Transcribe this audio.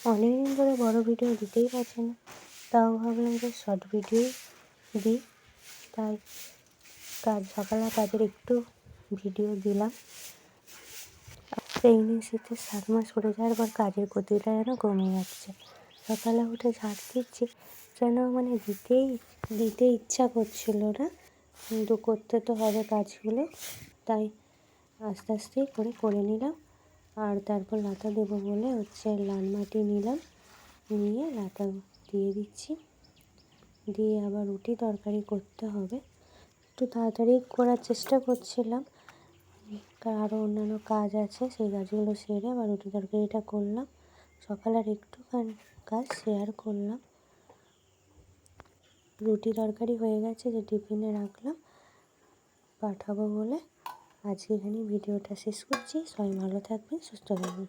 অনেকদিন ধরে বড় ভিডিও দিতেই পারছি না, তাও ভাবলাম যে শর্ট ভিডিও দিই। তাই সকালে কাজের একটু ভিডিও দিলাম। প্রেগনেন্সিতে 7 মাস পড়ে যাওয়ার পর কাজের গতিটা যেন কমে যাচ্ছে। সকালে উঠে ঝাড় দিচ্ছি, যেন দিতে ইচ্ছা করছিল না, কিন্তু করতে তো হবে কাজগুলো। তাই আস্তে আস্তেই করে নিলাম। আর তারপর লাতা দেবো বলে লাল মাটি নিলাম, নিয়ে লাতা দিয়ে দিচ্ছি। দিয়ে আবার রুটি তরকারি করতে হবে। একটু তাড়াতাড়ি করার চেষ্টা করছিলাম, আরও অন্যান্য কাজ আছে, সেই কাজগুলো সেরে আবার রুটি তরকারিটা করলাম। সকালের একটুখানি কাজ শেয়ার করলাম। রুটি তরকারি হয়ে গেছে, যে টিফিনে রাখলাম পাঠাবো বলে। আজকে এখানে ভিডিওটা শেষ করছি। সবাই ভালো থাকবেন, সুস্থ থাকবেন।